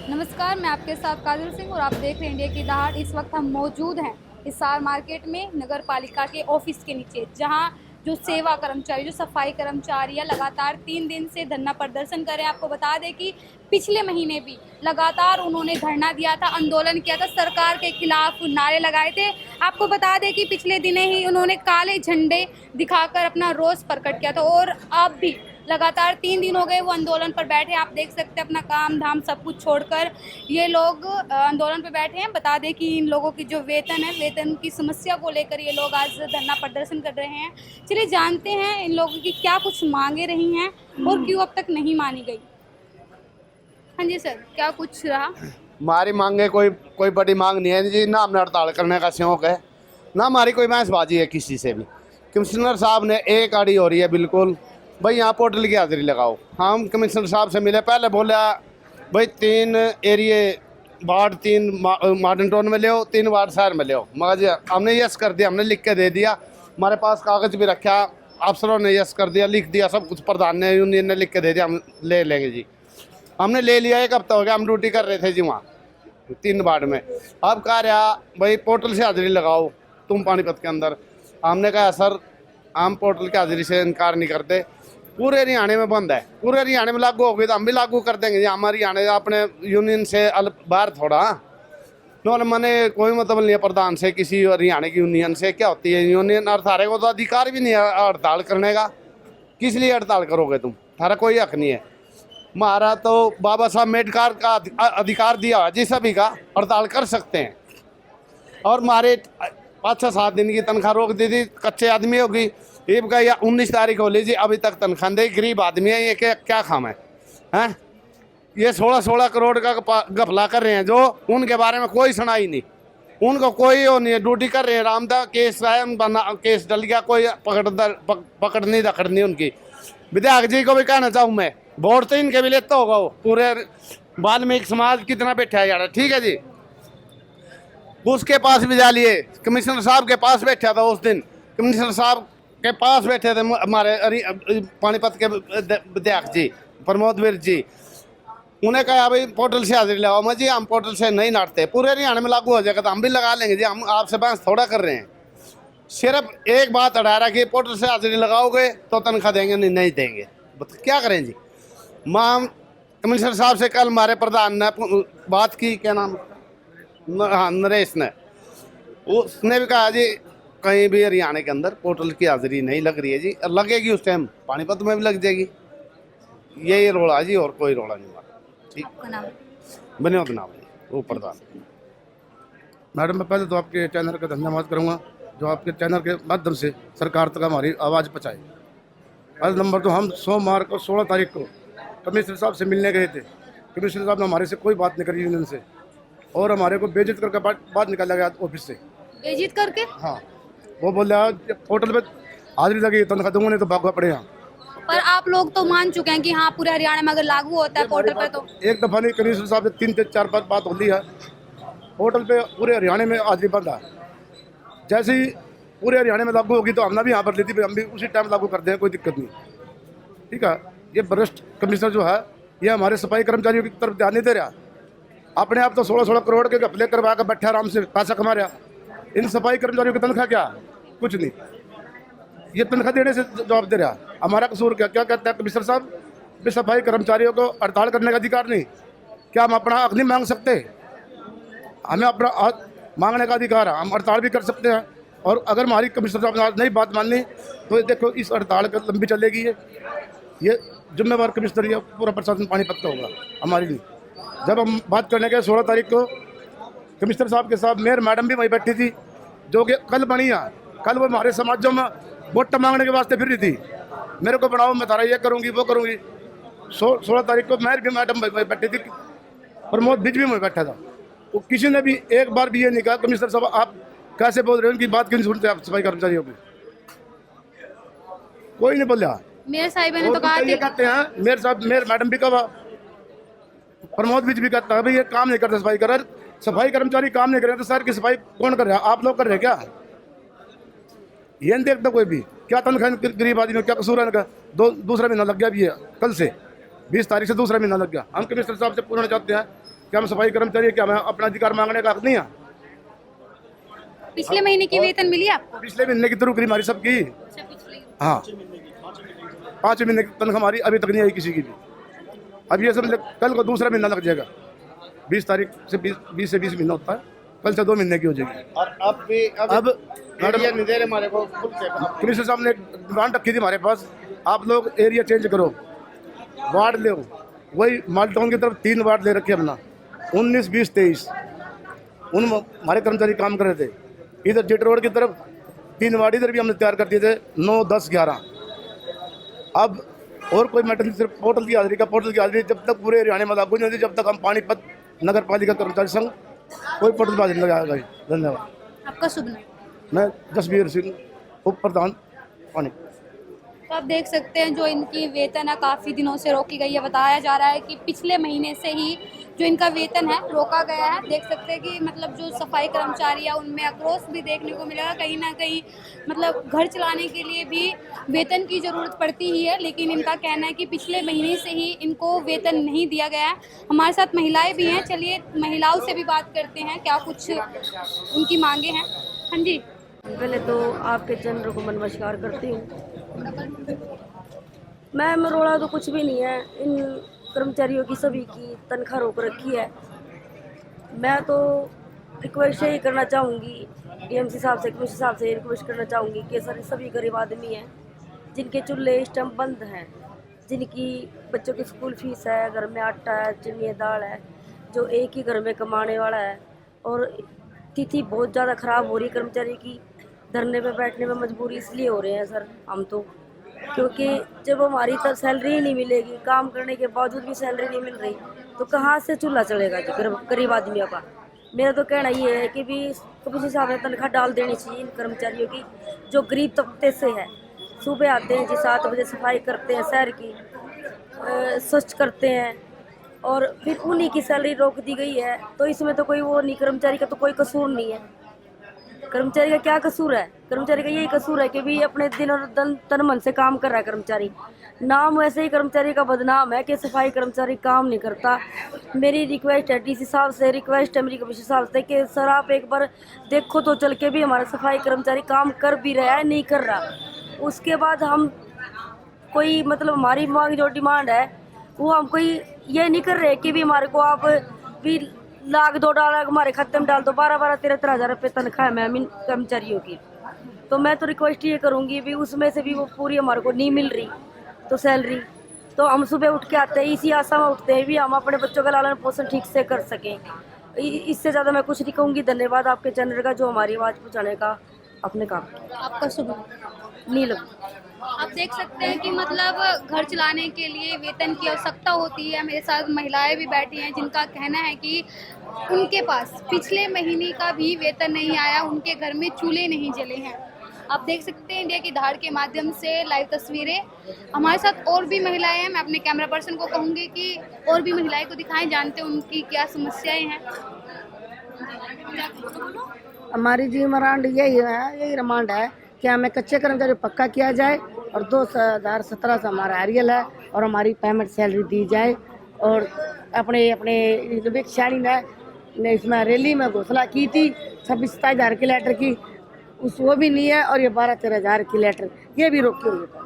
नमस्कार, मैं आपके साथ काजल सिंह और आप देख रहे हैं इंडिया की दहाड़। इस वक्त हम मौजूद हैं हिसार मार्केट में नगर पालिका के ऑफिस के नीचे, जहां जो सेवा कर्मचारी, जो सफाई कर्मचारी है, लगातार 3 दिन से धरना प्रदर्शन कर रहे हैं। आपको बता दें कि पिछले महीने भी लगातार उन्होंने धरना दिया था, आंदोलन किया था, सरकार के खिलाफ नारे लगाए थे। आपको बता दें कि पिछले दिने ही उन्होंने काले झंडे दिखाकर अपना रोष प्रकट किया था और अब भी लगातार 3 दिन हो गए वो आंदोलन पर बैठे। आप देख सकते हैं अपना काम धाम सब कुछ छोड़कर ये लोग आंदोलन पर बैठे हैं। बता दें कि इन लोगों की जो वेतन है, वेतन की समस्या को लेकर ये लोग आज धरना प्रदर्शन कर रहे हैं। चलिए जानते हैं इन लोगों की क्या कुछ मांगे रही हैं और क्यों अब तक नहीं मानी गई। हाँ जी सर, क्या कुछ रहा? हमारी मांगे कोई बड़ी मांग नहीं है जी, ना हमने हड़ताल करने का शौक है, ना हमारी कोई बहसबाजी है किसी से भी। कमिश्नर साहब ने एक आड़ी हो रही है बिल्कुल, भाई यहाँ पोर्टल की हाजिरी लगाओ। हम कमिश्नर साहब से मिले, पहले बोला भाई 3 एरिए वार्ड 3 मॉडर्न टाउन में ले आओ, 3 वार्ड शहर में ले आओ। मगर हमने यस कर दिया, हमने लिख के दे दिया, हमारे पास कागज़ भी रखा, अफसरों ने यस कर दिया, लिख दिया सब कुछ, प्रधान ने यूनियन ने लिख के दे दिया, हम ले लेंगे जी। हमने ले लिया, 1 हफ्ता हो गया, हम ड्यूटी कर रहे थे जी वहाँ 3 वार्ड में। अब कह रहा भाई पोर्टल से हाजिरी लगाओ तुम पानीपत के अंदर। हमने कहा सर हम पोर्टल की हाजिरी से इनकार नहीं करते, पूरे हरियाणा में बंद है, पूरे हरियाणा में लागू हो गई तो हम भी लागू कर देंगे जी। हमारे हरियाणा अपने यूनियन से बाहर थोड़ा नॉन मैंने कोई मतलब नहीं है प्रधान से, किसी हरियाणा की यूनियन से। क्या होती है यूनियन? और थारे को तो अधिकार भी नहीं है हड़ताल करने का, किस लिए हड़ताल करोगे तुम? थारा कोई हक नहीं है। हमारा तो बाबा साहब अम्बेडकर का अधिकार दिया जी, सभी का हड़ताल कर सकते हैं। और हमारे 5-7 दिन की तनख्वाह रोक दी थी, कच्चे आदमी होगी ये का, या 19 तारीख हो लीजिए, अभी तक तनख्वाह दे। गरीब आदमी है ये, क्या खाम है हैं? ये 16 करोड़ का घपला कर रहे हैं जो, उनके बारे में कोई सुनाई नहीं, उनको कोई वो नहीं है, ड्यूटी कर रहे हैं। रामदा केस है, केस डल गया, कोई पकड़नी दखड़नी उनकी। विधायक जी को भी कहना चाहूँ मैं, वोट तो इनके भी लेता होगा वो, पूरे वाल्मीकि समाज कितना बैठा है यार, ठीक है जी। उसके पास भी जा लिए, कमिश्नर साहब के पास बैठा था उस दिन, कमिश्नर साहब के पास बैठे थे हमारे पानीपत के विधायक जी प्रमोद वीर जी। उन्हें कहा भाई पोर्टल से हाजिरी लगाओ। मैं जी हम पोर्टल से नहीं नाटते, पूरे हरियाणा में लागू हो जाएगा तो हम भी लगा लेंगे जी, हम आपसे बहस थोड़ा कर रहे हैं। सिर्फ एक बात अड़ा रहा कि पोर्टल से हाजिरी लगाओगे तो तनख्वाह देंगे, नहीं देंगे, क्या करें जी। मां कमिश्नर साहब से कल हमारे प्रधान ने बात की, क्या नाम, हाँ नरेश ने, उसने भी कहा जी कहीं भी हरियाणा के अंदर पोर्टल की हाजिरी नहीं लग रही है जी, और लगेगी उस टाइम पानीपत में भी लग जाएगी। यही रोड़ा जी, और कोई रोड़ा नहीं हमारा। ठीक, विनोद नाम वो प्रधान। मैडम मैं पहले तो आपके चैनल का धन्यवाद करूंगा जो आपके चैनल के माध्यम से सरकार तक हमारी आवाज़ पहुँचाई। पहला नंबर तो हम सोमवार को 16 तारीख को कमिश्नर साहब से मिलने गए थे। कमिश्नर साहब ने हमारे से कोई बात नहीं करी यूनियन से, और हमारे को बेइज्जत करके बात निकाला गया ऑफिस से। बेइज्जत करके? हाँ, वो बोल रहा पोर्टल पे हाजिरी लगी तनख्वाह दूंगा, नहीं तो भागवा पड़े यहाँ। पर आप लोग तो मान चुके हैं कि हाँ पूरे हरियाणा में अगर लागू होता है पोर्टल पर तो। एक दफ़ा नहीं, कमिश्नर साहब से 3 से 4 बात होती है, पोर्टल पे पूरे हरियाणा में हाजिरी बंद है। जैसे ही पूरे हरियाणा में लागू होगी तो हमने भी यहाँ पर ली थी, हम भी उसी टाइम लागू कर दें, कोई दिक्कत नहीं, ठीक है। ये भ्रष्ट कमिश्नर जो है ये हमारे सफाई कर्मचारियों की तरफ ध्यान नहीं दे रहा। अपने आप तो 16 करोड़ के घपले करवा कर बैठा, आराम से पैसा कमा रहा। इन सफाई कर्मचारियों की तनख्वाह क्या? कुछ नहीं, ये तनख्वाह देने से जवाब दे रहा। हमारा कसूर क्या? क्या कहता है कमिश्नर साहब, भी सफाई कर्मचारियों को हड़ताल करने का अधिकार नहीं, क्या हम अपना हक नहीं मांग सकते? हमें अपना हक मांगने का अधिकार है, हम हड़ताल भी कर सकते हैं। और अगर हमारी कमिश्नर साहब ने नहीं बात मान ली तो देखो इस हड़ताल का लंबी चलेगी। ये जिम्मेवार कमिश्नर या पूरा प्रशासन पानीपत का होगा, हमारी नहीं। जब हम बात करने गए 16 तारीख को कमिश्नर साहब के साथ मेयर मैडम भी वहीं बैठी थी, जो कि कल बनी है। कल वो हमारे समाजों में वोट मांगने के वास्ते फिर रही थी, मेरे को बढ़ाओ, मैं तारा ये करूँगी वो करूँगी। 16 तारीख को मेयर भी मैडम वहीं बैठी थी, प्रमोद बीच भी वहीं बैठा था। तो किसी ने भी एक बार भी ये नहीं कहा कमिश्नर साहब आप कैसे बोल रहे हो, उनकी बात क्यों नहीं सुनते आप सफाई कर्मचारियों की? कोई नहीं बोला। मेयर साहिबा ने तो कहा ये कहते हैं मेयर साहब, मेयर मैडम भी कहा, प्रमोद बीच भी कहता है भाई ये काम नहीं करते सफाई कर, सफाई कर्मचारी काम नहीं कर रहे तो शहर की सफाई कौन कर रहा है? आप लोग कर रहे हैं क्या? ये नहीं देखता कोई भी। क्या तनख्वाह गरीब आदमी क्या कसूर है इनका? दूसरा महीना लग गया भी है, कल से 20 तारीख से दूसरा महीना लग गया। हम कमिश्नर साहब से पूछना चाहते हैं क्या हम सफाई कर्मचारी, क्या हमें अपना अधिकार मांगने का हक नहीं है? पिछले महीने की वेतन मिली आपको? पिछले महीने की तो रुक रही हमारी सबकी। अच्छा, पिछले हाँ, 5 महीने की तनख्वाह हमारी अभी तक नहीं आई किसी की भी। अब ये समझ कल को दूसरा महीना लग जाएगा। 20 तारीख से 20 से 20 महीना होता है, कल से 2 महीने की हो जाएगी। और अब भी अब एरिया नहीं दे रहे हमारे को खुल से। कमिश्नर साहब ने डिमांड रखी थी हमारे पास, आप लोग एरिया चेंज करो, वार्ड ले। वही माल टाउन की तरफ 3 वार्ड ले रखे हमने, 19, 20, 23। उन हमारे कर्मचारी काम कर रहे थे। इधर जेट रोड की तरफ 3 वार्ड इधर भी हमने तैयार कर दिए थे, 9, 10, 11। अब और कोई मैटर नहीं, सिर्फ पोर्टल की हाजिरी जब तक पूरे हरियाणा में लागू नहीं होती, जब तक हम पानीपत नगर पालिका कर्मचारी संघ कोई पोर्टल पर हाजिरी लगाएगा। धन्यवाद। आपका शुभ नाम? मैं जसवीर सिंह, उप प्रधान पानीपत। तो आप देख सकते हैं जो इनकी वेतन है काफ़ी दिनों से रोकी गई है। बताया जा रहा है कि पिछले महीने से ही जो इनका वेतन है रोका गया है। देख सकते हैं कि मतलब जो सफाई कर्मचारी है उनमें आक्रोश भी देखने को मिलेगा। कहीं ना कहीं मतलब घर चलाने के लिए भी वेतन की ज़रूरत पड़ती ही है, लेकिन इनका कहना है कि पिछले महीने से ही इनको वेतन नहीं दिया गया है। हमारे साथ महिलाएँ भी हैं, चलिए महिलाओं से भी बात करते हैं क्या कुछ उनकी मांगे हैं। हाँ जी, पहले तो आपके चैनल को नमस्कार करती हूँ। मैं मरोड़ा तो कुछ भी नहीं है, इन कर्मचारियों की सभी की तनख्वाह रोक रखी है। मैं तो रिक्वेस्ट यही करना चाहूँगी डीएमसी साहब से, कमिश्नर साहब से रिक्वेस्ट करना चाहूँगी कि सभी गरीब आदमी हैं जिनके चूल्हे इस टाइम बंद हैं, जिनकी बच्चों की स्कूल फीस है, घर में आटा है, चीनी दाल है, जो एक ही घर में कमाने वाला है, और तिथि बहुत ज़्यादा ख़राब हो रही है कर्मचारी की। धरने पे बैठने में मजबूरी इसलिए हो रहे हैं सर हम तो, क्योंकि जब हमारी तब सैलरी ही नहीं मिलेगी, काम करने के बावजूद भी सैलरी नहीं मिल रही, तो कहाँ से चूल्हा चलेगा जो गरीब आदमियों का। मेरा तो कहना ये है कि भी कमिश्नर साहब ने तनख्वाह डाल देनी चाहिए इन कर्मचारियों की जो गरीब तबके से है। सुबह आते हैं जी 7 बजे, सफाई करते हैं शहर की, स्वच्छ करते हैं, और फिर उन्हीं की सैलरी रोक दी गई है। तो इसमें तो कोई वो नहीं, कर्मचारी का तो कोई कसूर नहीं है। कर्मचारी का क्या कसूर है? कर्मचारी का यही कसूर है कि भी अपने दिन और तन मन से काम कर रहा है कर्मचारी। नाम वैसे ही कर्मचारी का बदनाम है कि सफाई कर्मचारी काम नहीं करता। मेरी रिक्वेस्ट है डीसी साहब से, रिक्वेस्ट है मेरी कमिश्नर साहब से कि सर आप एक बार देखो तो चल के भी हमारा सफाई कर्मचारी काम कर भी रहा है नहीं कर रहा। उसके बाद हम कोई मतलब हमारी मांग जो डिमांड है वो हम कोई ये नहीं कर रहे कि भी हमारे को आप भी लाख 2 लाख हमारे खाते में डाल दो। 12-12, 13-13 हज़ार रुपये तनख्वाह है मैम इन कर्मचारियों की। तो मैं तो रिक्वेस्ट ये करूँगी भी उसमें से भी वो पूरी हमारे को नहीं मिल रही तो सैलरी, तो हम सुबह उठ के आते हैं इसी आशा में उठते हैं भी हम अपने बच्चों का लालन पोषण ठीक से कर सकें। इससे ज़्यादा मैं कुछ नहीं कहूँगी। धन्यवाद आपके चैनल का जो हमारी आवाज़ पहुँचाने का अपने काम। आपका शुभ नीलम। आप देख सकते हैं कि मतलब घर चलाने के लिए वेतन की आवश्यकता होती है। मेरे साथ महिलाएं भी बैठी हैं जिनका कहना है कि उनके पास पिछले महीने का भी वेतन नहीं आया, उनके घर में चूल्हे नहीं जले हैं। आप देख सकते हैं इंडिया की धाड़ के माध्यम से लाइव तस्वीरें। हमारे साथ और भी महिलाएं हैं, मैं अपने कैमरा पर्सन को कहूँगी कि और भी महिलाएं को दिखाएं, जानते हैं उनकी क्या समस्याएं हैं। हमारी जी डिमांड यही डिमांड है कि हमें कच्चे कर्मचारी पक्का किया जाए और 2017 से हमारा एरियल है और हमारी पेमेंट सैलरी दी जाए। और अपने विवेक शाणी ने इसमें रैली में घोषणा की थी 26-27 हज़ार की लेटर की, वो भी नहीं है। और ये 12-13 हज़ार की लेटर ये भी रोकी हुई है।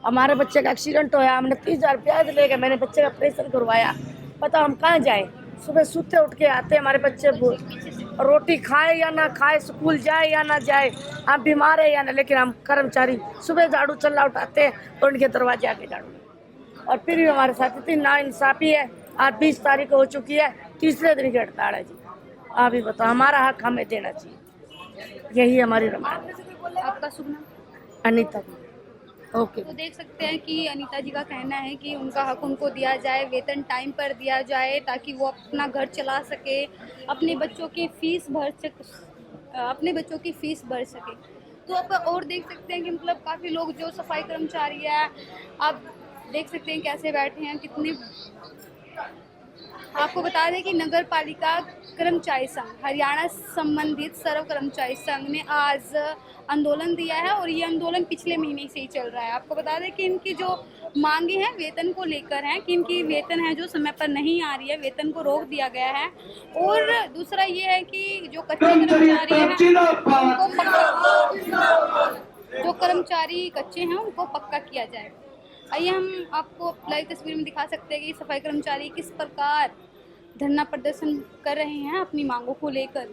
हमारे बच्चे का एक्सीडेंट होया, हमने 30 हज़ार रुपया लेकर मैंने बच्चे का ऑपरेशन करवाया। पता हम कहाँ जाए? सुबह सुते उठ के आते हमारे बच्चे रोटी खाए या ना खाए, स्कूल जाए या ना जाए, हम बीमार है या ना, लेकिन हम कर्मचारी सुबह झाड़ू चल्ला उठाते हैं और उनके दरवाजे आके झाड़ू। और फिर भी हमारे साथ इतनी नाइंसाफ़ी है। आज 20 तारीख हो चुकी है, तीसरे दिन की हड़ताल है जी। आप ही बताओ, हमारा हक हमें देना चाहिए। यही हमारी डिमांड है। आपका शुभ नाम? अनीता। ओके। तो देख सकते हैं कि अनीता जी का कहना है कि उनका हक उनको दिया जाए, वेतन टाइम पर दिया जाए ताकि वो अपना घर चला सके, अपने बच्चों की फीस भर सके। तो आप और देख सकते हैं कि मतलब काफ़ी लोग जो सफाई कर्मचारी है, आप देख सकते हैं कैसे बैठे हैं कितने। आपको बता दें कि नगर पालिका कर्मचारी संघ, हरियाणा संबंधित सर्व कर्मचारी संघ ने आज आंदोलन दिया है और ये आंदोलन पिछले महीने से ही चल रहा है। आपको बता दें कि इनकी जो मांगे हैं वेतन को लेकर हैं कि इनकी वेतन है जो समय पर नहीं आ रही है, वेतन को रोक दिया गया है। और दूसरा ये है कि जो कच्चे कर्मचारी हैं उनको जो कर्मचारी कच्चे हैं उनको पक्का किया जाए। आइए हम आपको लाइव तस्वीर में दिखा सकते हैं कि सफाई कर्मचारी किस प्रकार धरना प्रदर्शन कर रहे हैं अपनी मांगों को लेकर।